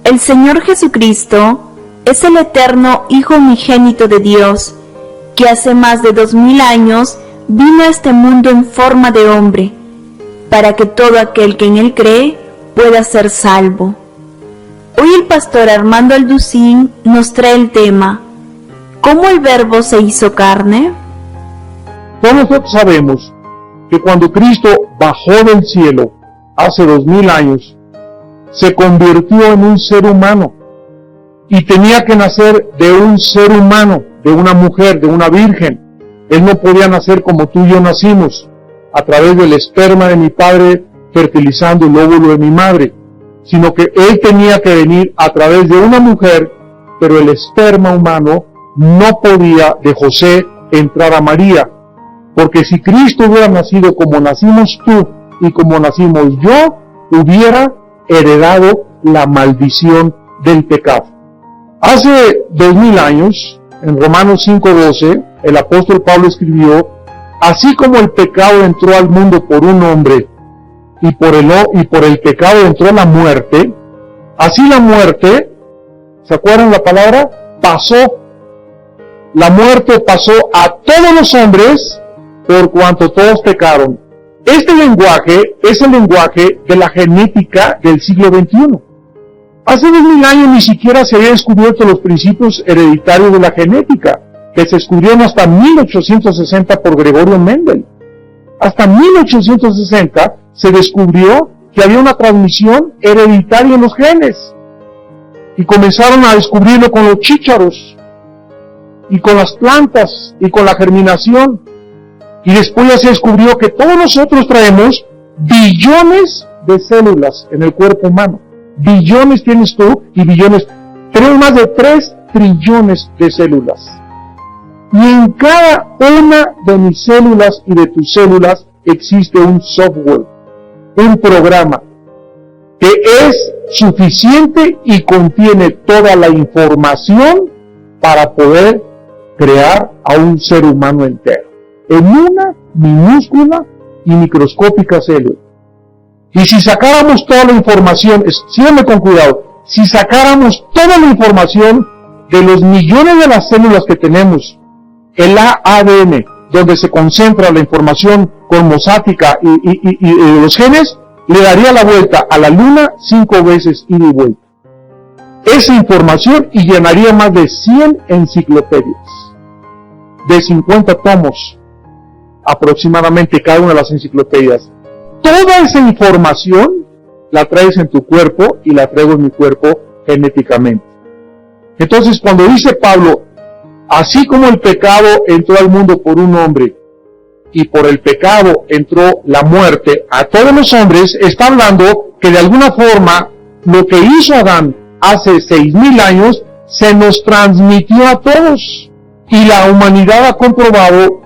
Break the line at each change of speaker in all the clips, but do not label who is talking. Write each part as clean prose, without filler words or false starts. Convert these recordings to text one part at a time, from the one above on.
El Señor Jesucristo es el eterno Hijo unigénito de Dios, que hace más de 2000 años vino a este mundo en forma de hombre, para que todo aquel que en Él cree pueda ser salvo. Hoy el pastor Armando Alducín nos trae el tema: ¿cómo el Verbo se hizo carne?
Todos nosotros sabemos que cuando Cristo bajó del cielo hace 2000 años, se convirtió en un ser humano y tenía que nacer de un ser humano, de una mujer, de una virgen. Él no podía nacer como tú y yo nacimos, a través del esperma de mi padre fertilizando el óvulo de mi madre, sino que Él tenía que venir a través de una mujer, pero el esperma humano no podía de José entrar a María, porque si Cristo hubiera nacido como nacimos tú y como nacimos yo, hubiera heredado la maldición del pecado. Hace 2000 años, en Romanos 5:12, el apóstol Pablo escribió: así como el pecado entró al mundo por un hombre, y por el pecado entró la muerte, así la muerte, ¿se acuerdan la palabra? Pasó. La muerte pasó a todos los hombres por cuanto todos pecaron. Este lenguaje es el lenguaje de la genética del siglo XXI. Hace 2000 años ni siquiera se habían descubierto los principios hereditarios de la genética, que se descubrieron hasta 1860 por Gregorio Mendel. Hasta 1860 se descubrió que había una transmisión hereditaria en los genes. Y comenzaron a descubrirlo con los chícharos, y con las plantas, y con la germinación. Y después ya se descubrió que todos nosotros traemos billones de células en el cuerpo humano. Billones tienes tú y billones. Tenemos más de 3 trillones de células. Y en cada una de mis células y de tus células existe un software, un programa, que es suficiente y contiene toda la información para poder crear a un ser humano entero, en una minúscula y microscópica célula. Y si sacáramos toda la información, síganme con cuidado, si sacáramos toda la información de los millones de las células que tenemos, el ADN, donde se concentra la información cromosática y de los genes, le daría la vuelta a la luna 5 veces ida y vuelta. Esa información y llenaría más de 100 enciclopedias, de 50 tomos aproximadamente cada una de las enciclopedias. Toda esa información la traes en tu cuerpo y la traigo en mi cuerpo genéticamente. Entonces, cuando dice Pablo, así como el pecado entró al mundo por un hombre y por el pecado entró la muerte a todos los hombres, está hablando que de alguna forma lo que hizo Adán hace 6000 años se nos transmitió a todos. Y la humanidad ha comprobado,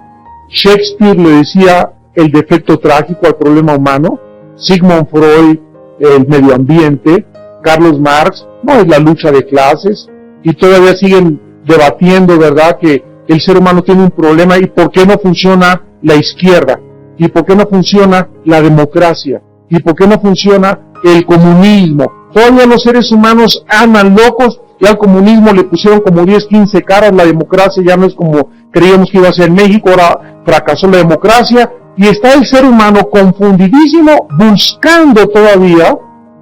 Shakespeare le decía el defecto trágico al problema humano, Sigmund Freud, el medio ambiente, Carlos Marx, no es la lucha de clases, y todavía siguen debatiendo, ¿verdad?, que el ser humano tiene un problema y por qué no funciona la izquierda, y por qué no funciona la democracia, y por qué no funciona el comunismo. Todavía los seres humanos andan locos, y al comunismo le pusieron como 10, 15 caras, la democracia ya no es como creíamos que iba a ser en México, ahora fracasó la democracia, y está el ser humano confundidísimo buscando todavía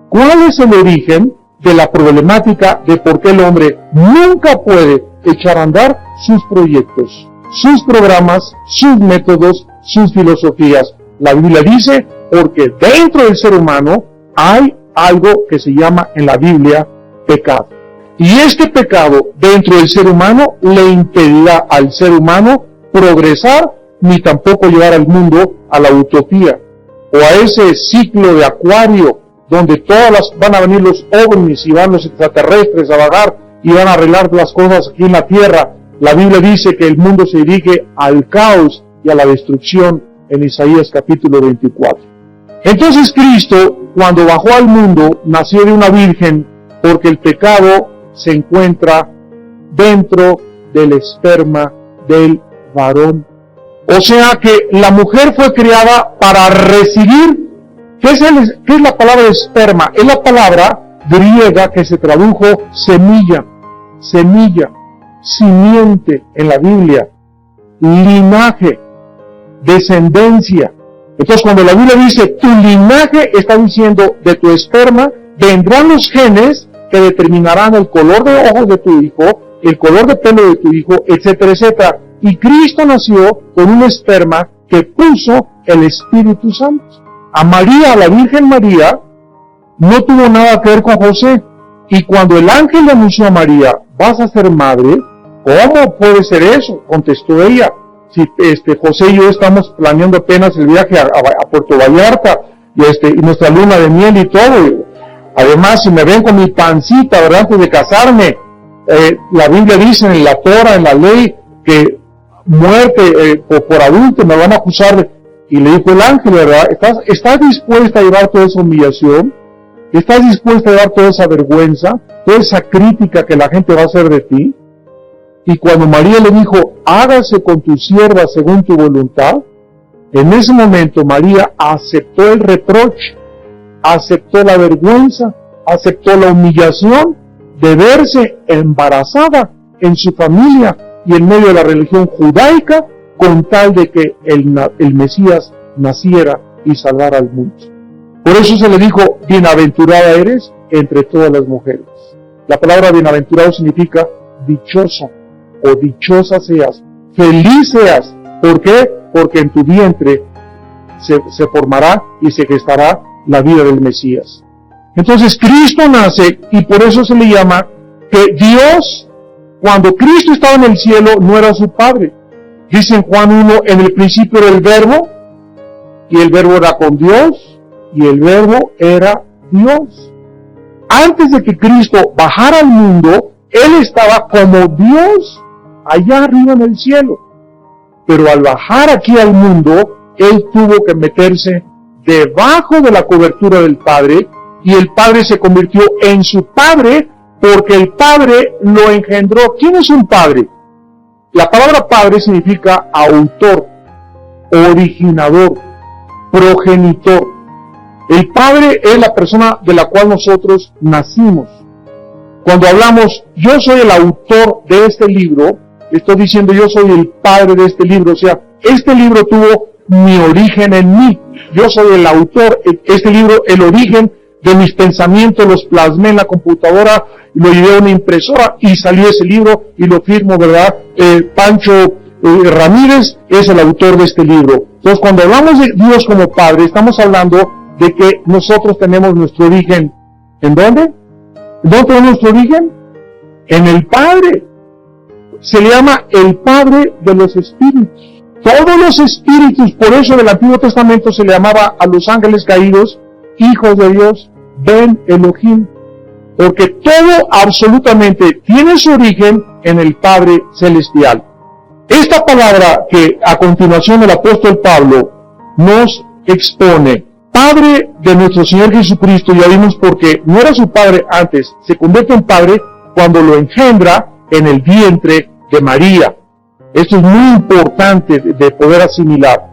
cuál es el origen de la problemática de por qué el hombre nunca puede echar a andar sus proyectos, sus programas, sus métodos, sus filosofías. La Biblia dice, porque dentro del ser humano hay algo que se llama en la Biblia pecado. Y este pecado dentro del ser humano le impedirá al ser humano progresar, ni tampoco llevar al mundo a la utopía, o a ese ciclo de Acuario, donde van a venir los ovnis y van los extraterrestres a vagar y van a arreglar las cosas aquí en la tierra. La Biblia dice que el mundo se dirige al caos y a la destrucción en Isaías capítulo 24. Entonces Cristo, cuando bajó al mundo, nació de una virgen, porque el pecado se encuentra dentro del esperma del varón. O sea que la mujer fue creada para recibir. ¿Qué es la palabra esperma? Es la palabra griega que se tradujo semilla, simiente en la Biblia, linaje, descendencia. Entonces cuando la Biblia dice tu linaje, está diciendo de tu esperma vendrán los genes que determinarán el color de ojos de tu hijo, el color de pelo de tu hijo, etcétera, etcétera. Y Cristo nació con un esperma que puso el Espíritu Santo. A María, a la Virgen María, no tuvo nada que ver con José. Y cuando el ángel le anunció a María, vas a ser madre, ¿cómo puede ser eso? Contestó ella. Si José y yo estamos planeando apenas el viaje a Puerto Vallarta, y nuestra luna de miel y todo. Además, si me ven con mi pancita, ¿verdad? Antes de casarme, la Biblia dice en la Torah, en la ley, que muerte por adulto me van a acusar. Y le dijo el ángel, ¿verdad? ¿Estás dispuesta a llevar toda esa humillación? ¿Estás dispuesta a llevar toda esa vergüenza? Toda esa crítica que la gente va a hacer de ti. Y cuando María le dijo, hágase con tu sierva según tu voluntad, en ese momento María aceptó el reproche, aceptó la vergüenza, aceptó la humillación de verse embarazada en su familia y en medio de la religión judaica, con tal de que el Mesías naciera y salvara al mundo. Por eso se le dijo, bienaventurada eres entre todas las mujeres. La palabra bienaventurado significa dichoso o dichosa seas, feliz seas. ¿Por qué? Porque en tu vientre se formará y se gestará la vida del Mesías. Entonces Cristo nace y por eso se le llama que Dios, cuando Cristo estaba en el cielo, no era su Padre. Dice en Juan 1, en el principio era el Verbo, y el Verbo era con Dios, y el Verbo era Dios. Antes de que Cristo bajara al mundo, Él estaba como Dios allá arriba en el cielo. Pero al bajar aquí al mundo, Él tuvo que meterse debajo de la cobertura del Padre, y el Padre se convirtió en su Padre, porque el Padre lo engendró. ¿Quién es un Padre? La palabra Padre significa autor, originador, progenitor. El Padre es la persona de la cual nosotros nacimos. Cuando hablamos, yo soy el autor de este libro, estoy diciendo yo soy el padre de este libro, o sea, este libro tuvo mi origen en mí. Yo soy el autor, este libro, el origen de mis pensamientos, los plasmé en la computadora, lo llevé a una impresora y salió ese libro y lo firmo, ¿verdad? Pancho Ramírez es el autor de este libro. Entonces, cuando hablamos de Dios como Padre, estamos hablando de que nosotros tenemos nuestro origen. ¿En dónde? ¿Dónde tenemos nuestro origen? En el Padre. Se le llama el Padre de los espíritus. Todos los espíritus, por eso en el Antiguo Testamento se le llamaba a los ángeles caídos hijos de Dios, Ben Elohim, porque todo absolutamente tiene su origen en el Padre Celestial. Esta palabra que a continuación el apóstol Pablo nos expone, Padre de nuestro Señor Jesucristo, ya vimos porque no era su Padre antes, se convierte en Padre cuando lo engendra en el vientre de María. Esto es muy importante de poder asimilar.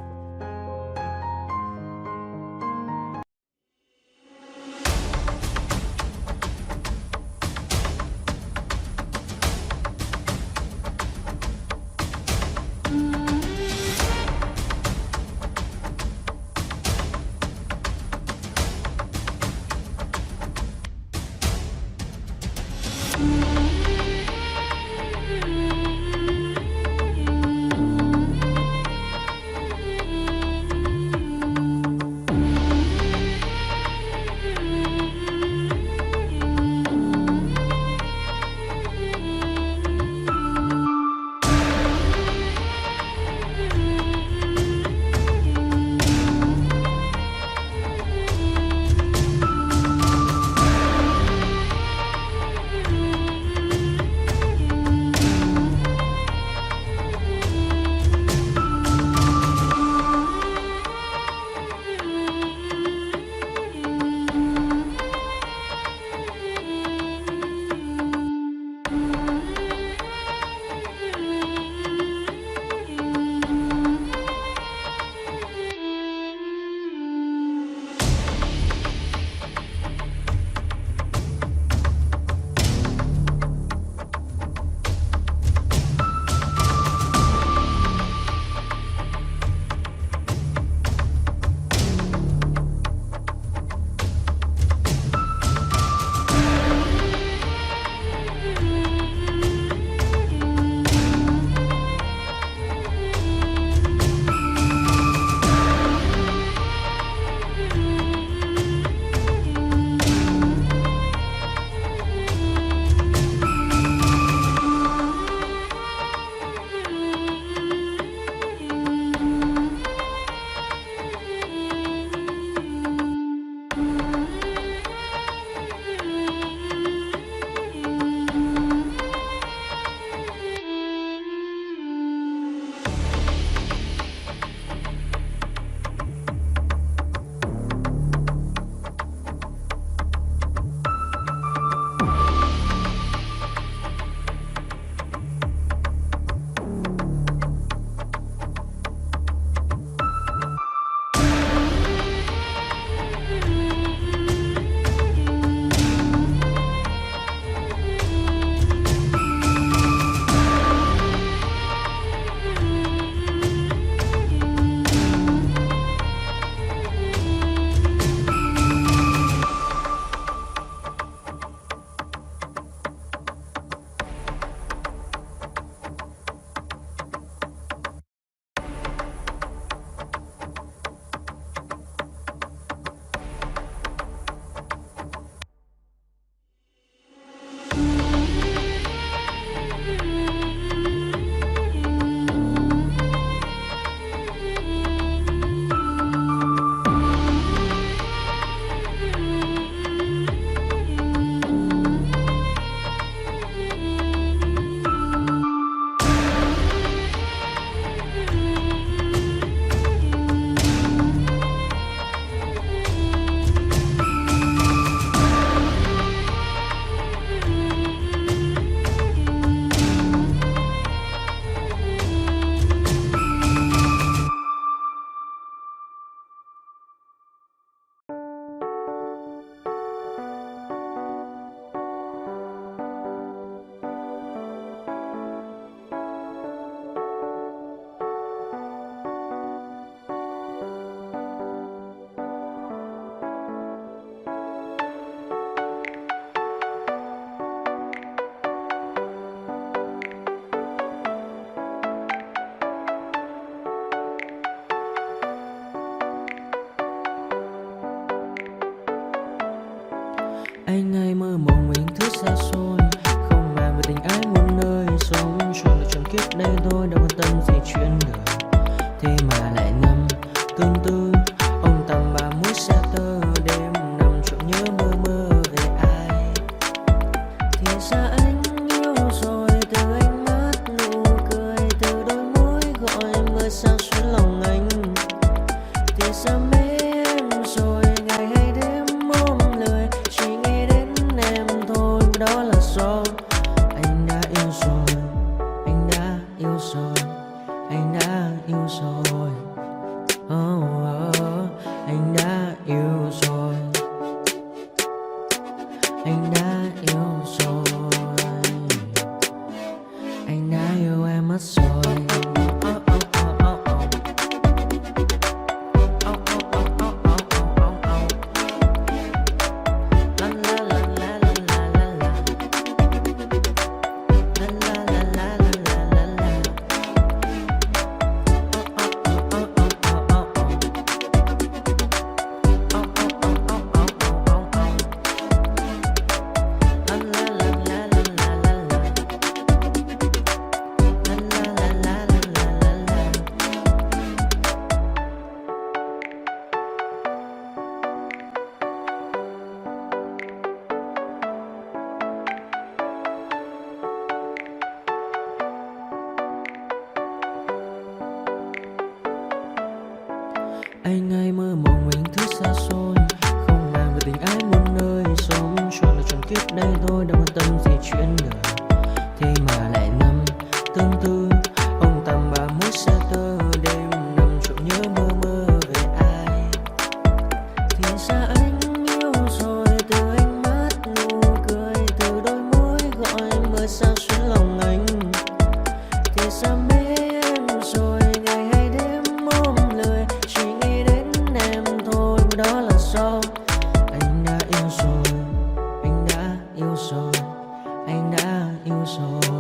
xa xôi, không màng về tình ái muôn nơi, sống trọn đời trọn kiếp đây thôi, đâu quan tâm gì chuyện đời. Thế mà lại nằm tương tư, ông tầm bà mũi xa tơ, đêm nằm trộm nhớ mơ mơ về ai. Thì ra anh yêu rồi, từ ánh mắt nụ cười, từ đôi môi gọi mưa sao xuống lòng anh. Thì ra mê em rồi, ngày hay đêm ôm lời, chỉ nghĩ đến em thôi, đó là do anh đã yêu rồi, anh đã yêu rồi, anh đã yêu rồi. Anh đã yêu rồi, anh đã yêu rồi, anh đã yêu em mất rồi. Anh hay mơ mộng mình thứ xa xôi, không màng về tình ái muôn nơi, sống trọn đời trọn kiếp đây thôi, đâu quan tâm gì chuyện đời. Thế mà lại nằm tương tư, ông tầm bà mũi xa tơ, đêm nằm trộm nhớ mơ mơ về ai. Thì ra anh yêu rồi, từ ánh mắt nụ cười, từ đôi môi gọi mưa sao xuống lòng anh. Thì ra mê em rồi, ngày hay đêm ôm lời, chỉ nghĩ đến em thôi, đó là do anh đã yêu rồi, anh đã yêu rồi, anh đã yêu rồi.